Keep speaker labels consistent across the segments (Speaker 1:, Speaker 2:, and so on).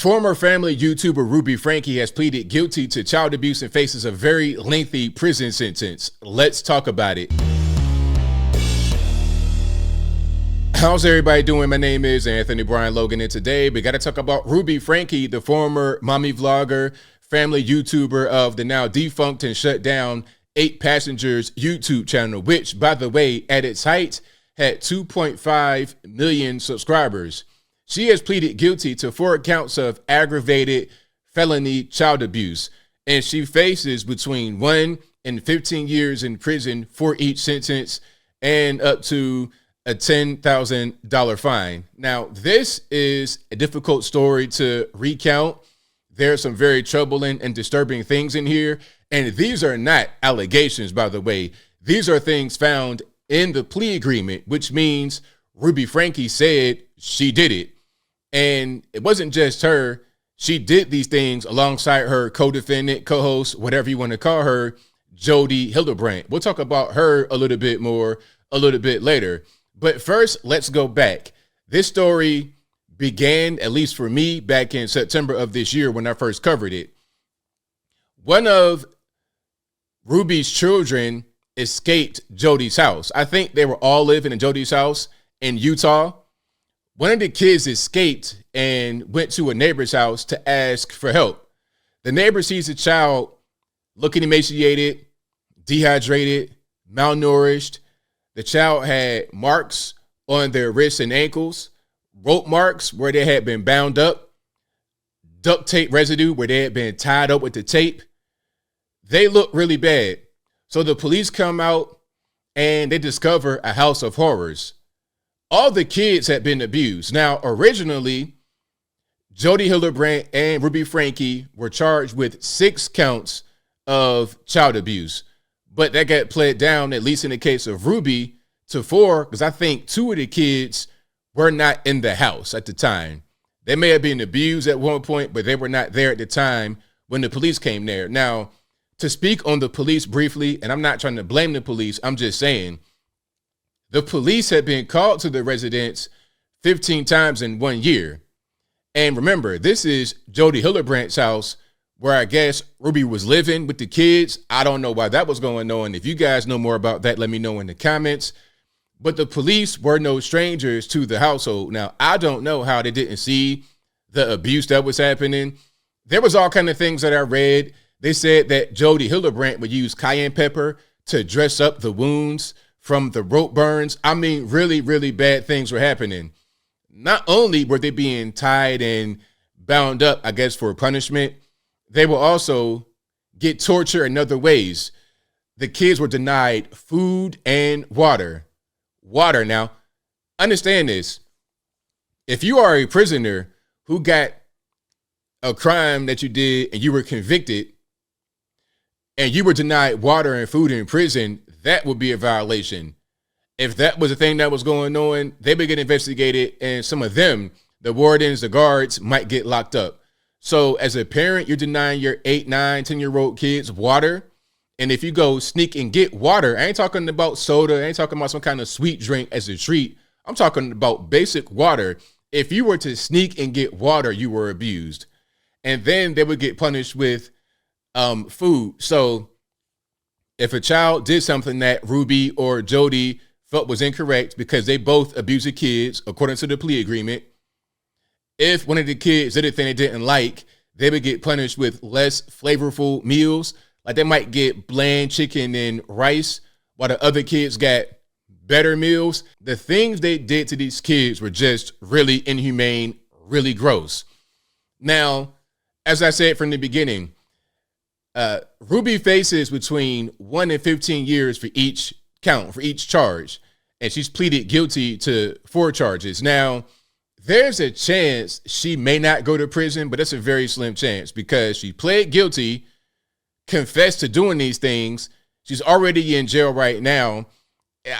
Speaker 1: Former family YouTuber Ruby Franke has pleaded guilty to child abuse and faces a very lengthy prison sentence. Let's talk about it. How's everybody doing? My name is Anthony Brian Logan, and today we got to talk about Ruby Franke, the former mommy vlogger, family YouTuber of the now defunct and shut down 8 Passengers YouTube channel, which, by the way, at its height had 2.5 million subscribers. She has pleaded guilty to 4 counts of aggravated felony child abuse, and she faces between 1 and 15 years in prison for each sentence and up to a $10,000 fine. Now, this is a difficult story to recount. There are some very troubling and disturbing things in here, and these are not allegations, by the way. These are things found in the plea agreement, which means Ruby Franke said she did it. And it wasn't just her. She did these things alongside her co-defendant, co-host, whatever you want to call her, Jody Hildebrandt. We'll talk about her a little bit more a little bit later. But first, let's go back. This story began, at least for me, back in September of this year when I first covered it. One of Ruby's children escaped Jody's house. I think they were all living in Jody's house in Utah. One of the kids escaped and went to a neighbor's house to ask for help. The neighbor sees the child looking emaciated, dehydrated, malnourished. The child had marks on their wrists and ankles, rope marks where they had been bound up, duct tape residue where they had been tied up with the tape. They look really bad. So the police come out and they discover a house of horrors. All the kids had been abused. Now, originally, Jody Hildebrandt and Ruby Franke were charged with 6 counts of child abuse, but that got pled down, at least in the case of Ruby, to 4, because I think 2 of the kids were not in the house at the time. They may have been abused at one point, but they were not there at the time when the police came there. Now, to speak on the police briefly, and I'm not trying to blame the police, I'm just saying, the police had been called to the residence 15 times in 1 year. And remember, this is Jody Hildebrandt's house where I guess Ruby was living with the kids. I don't know why that was going on. If you guys know more about that, let me know in the comments. But the police were no strangers to the household. Now, I don't know how they didn't see the abuse that was happening. There was all kind of things that I read. They said that Jody Hildebrandt would use cayenne pepper to dress up the wounds from the rope burns. I mean, really, really bad things were happening. Not only were they being tied and bound up, I guess, for punishment, they will also get tortured in other ways. The kids were denied food and water. Now, understand this. If you are a prisoner who got a crime that you did and you were convicted and you were denied water and food in prison, that would be a violation. If that was the thing that was going on, they would get investigated, and some of them, the wardens, the guards, might get locked up. So as a parent, you're denying your 8, 9, 10-year-old kids water. And if you go sneak and get water, I ain't talking about soda, I ain't talking about some kind of sweet drink as a treat. I'm talking about basic water. If you were to sneak and get water, you were abused. And then they would get punished with food. So if a child did something that Ruby or Jody felt was incorrect because they both abused the kids, according to the plea agreement, if one of the kids did a thing they didn't like, they would get punished with less flavorful meals. Like they might get bland chicken and rice, while the other kids got better meals. The things they did to these kids were just really inhumane, really gross. Now, as I said from the beginning, Ruby faces between 1 and 15 years for each count, for each charge, and she's pleaded guilty to 4 charges. Now, there's a chance she may not go to prison, but it's a very slim chance because she pled guilty, confessed to doing these things. She's already in jail right now.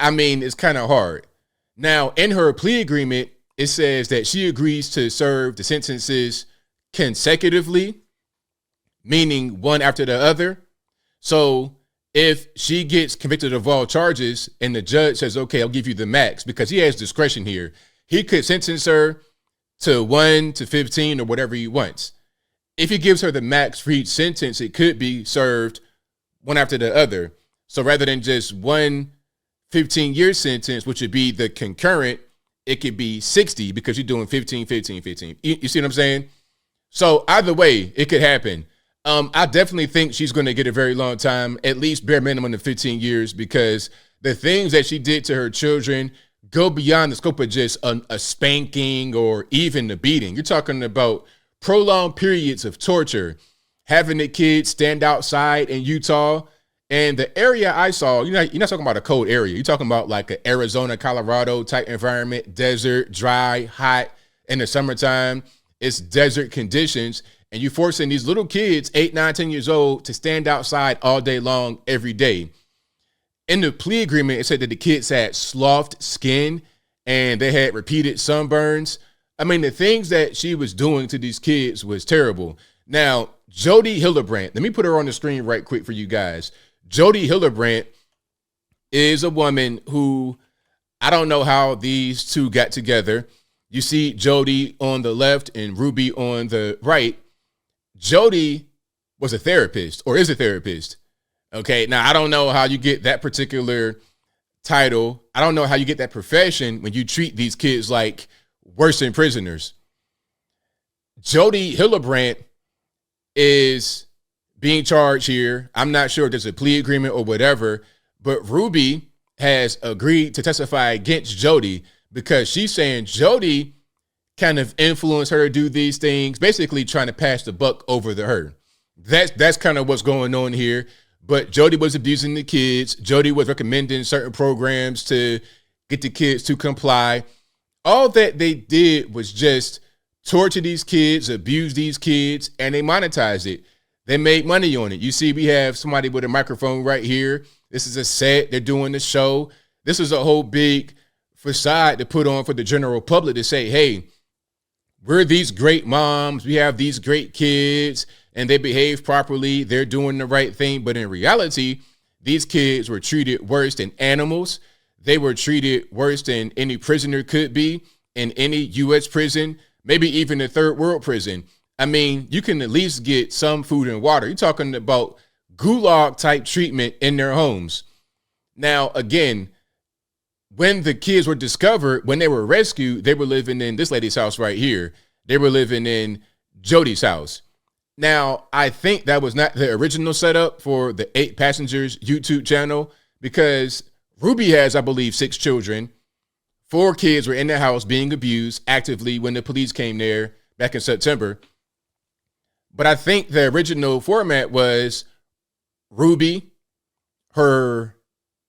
Speaker 1: I mean, it's kind of hard. Now, in her plea agreement, it says that she agrees to serve the sentences consecutively, meaning one after the other. So if she gets convicted of all charges and the judge says, okay, I'll give you the max, because he has discretion here, he could sentence her to 1 to 15 or whatever he wants. If he gives her the max for each sentence, it could be served one after the other. So rather than just one 15-year sentence, which would be the concurrent, it could be 60 because you're doing 15, 15, 15. You see what I'm saying? So either way, it could happen. I definitely think she's going to get a very long time, at least bare minimum of 15 years, because the things that she did to her children go beyond the scope of just a spanking or even a beating. You're talking about prolonged periods of torture, having the kids stand outside in Utah. And the area I saw, you're not talking about a cold area. You're talking about like an Arizona, Colorado type environment, desert, dry, hot in the summertime. It's desert conditions. And you're forcing these little kids, 8, 9, 10 years old, to stand outside all day long, every day. In the plea agreement, it said that the kids had sloughed skin and they had repeated sunburns. I mean, the things that she was doing to these kids was terrible. Now, Jodi Hildebrandt, let me put her on the screen right quick for you guys. Jodi Hildebrandt is a woman who, I don't know how these two got together. You see Jodi on the left and Ruby on the right. Jodi was a therapist or is a therapist. Okay, now I don't know how you get that particular title. I don't know how you get that profession when you treat these kids like worse than prisoners. Jodi Hildebrandt is being charged here. I'm not sure if there's a plea agreement or whatever, but Ruby has agreed to testify against Jodi because she's saying Jodi kind of influenced her to do these things, basically trying to pass the buck over to her. That's kind of what's going on here. But Jodi was abusing the kids. Jodi was recommending certain programs to get the kids to comply. All that they did was just torture these kids, abuse these kids, and they monetized it. They made money on it. You see, we have somebody with a microphone right here. This is a set. They're doing the show. This is a whole big facade to put on for the general public to say, hey, we're these great moms. We have these great kids and they behave properly. They're doing the right thing. But in reality, these kids were treated worse than animals. They were treated worse than any prisoner could be in any U.S. prison, maybe even a third world prison. I mean, you can at least get some food and water. You're talking about gulag type treatment in their homes. Now, again, when the kids were discovered, when they were rescued, they were living in this lady's house right here. They were living in Jodi's house. Now, I think that was not the original setup for the 8 Passengers YouTube channel because Ruby has, I believe, 6 children. 4 kids were in the house being abused actively when the police came there back in September. But I think the original format was Ruby, her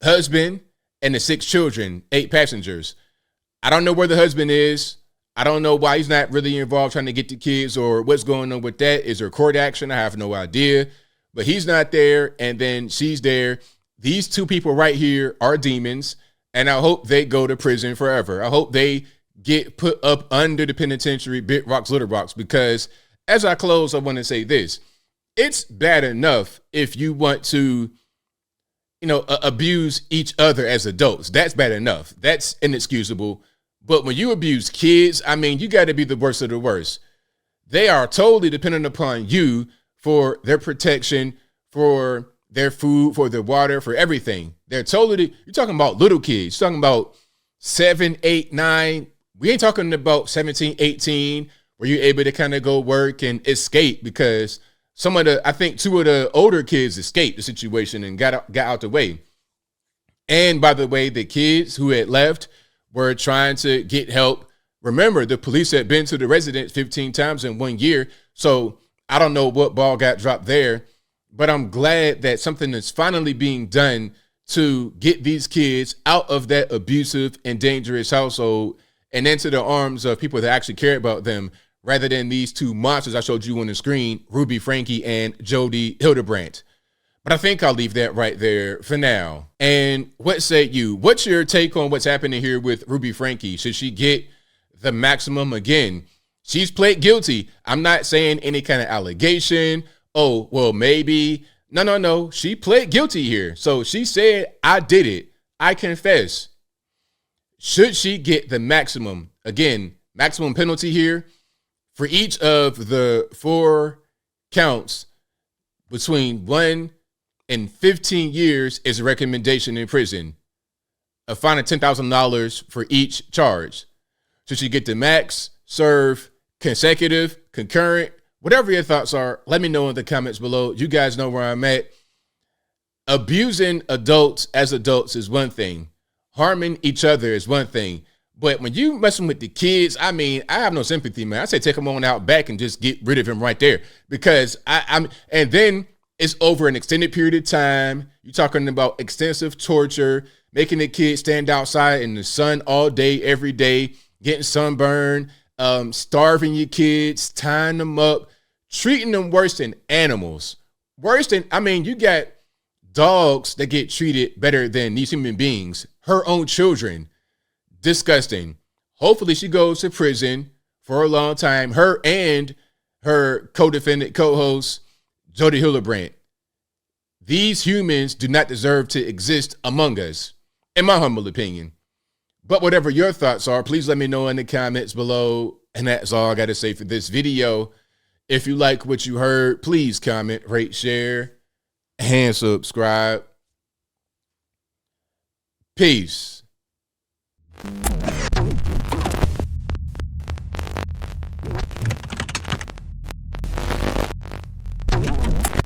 Speaker 1: husband, and the 6 children, 8 passengers. I don't know where the husband is. I don't know why he's not really involved trying to get the kids or what's going on with that. Is there court action? I have no idea. But he's not there, and then she's there. These 2 people right here are demons, and I hope they go to prison forever. I hope they get put up under the penitentiary, big rocks, little rocks, because as I close, I want to say this. It's bad enough if you want to, abuse each other as adults. That's bad enough. That's inexcusable. But when you abuse kids, I mean, you got to be the worst of the worst. They are totally dependent upon you for their protection, for their food, for their water, for everything. You're talking about little kids. You're talking about 7, 8, 9. We ain't talking about 17, 18, where you're able to kind of go work and escape because I think 2 of the older kids escaped the situation and got out the way. And by the way, the kids who had left were trying to get help. Remember, the police had been to the residence 15 times in 1 year. So I don't know what ball got dropped there, but I'm glad that something is finally being done to get these kids out of that abusive and dangerous household and into the arms of people that actually care about them, rather than these 2 monsters I showed you on the screen, Ruby Franke and Jodi Hildebrandt. But I think I'll leave that right there for now. And what say you? What's your take on what's happening here with Ruby Franke? Should she get the maximum again? She's pled guilty. I'm not saying any kind of allegation. Oh, well, maybe. No. She pled guilty here. So she said, I did it. I confess. Should she get the maximum? Again, maximum penalty here for each of the 4 counts between 1 and 15 years is a recommendation in prison. A fine of $10,000 for each charge. Should you get the max, serve, consecutive, concurrent, whatever your thoughts are, let me know in the comments below. You guys know where I'm at. Abusing adults as adults is one thing. Harming each other is one thing. But when you messing with the kids, I mean, I have no sympathy, man. I say take them on out back and just get rid of him right there. Because and then it's over an extended period of time. You're talking about extensive torture, making the kids stand outside in the sun all day, every day, getting sunburned, starving your kids, tying them up, treating them worse than animals. Worse than, I mean, you got dogs that get treated better than these human beings. Her own children. Disgusting. Hopefully she goes to prison for a long time. Her and her co-defendant, co-host, Jody Hildebrandt. These humans do not deserve to exist among us, in my humble opinion. But whatever your thoughts are, please let me know in the comments below. And that's all I got to say for this video. If you like what you heard, please comment, rate, share, and subscribe. Peace.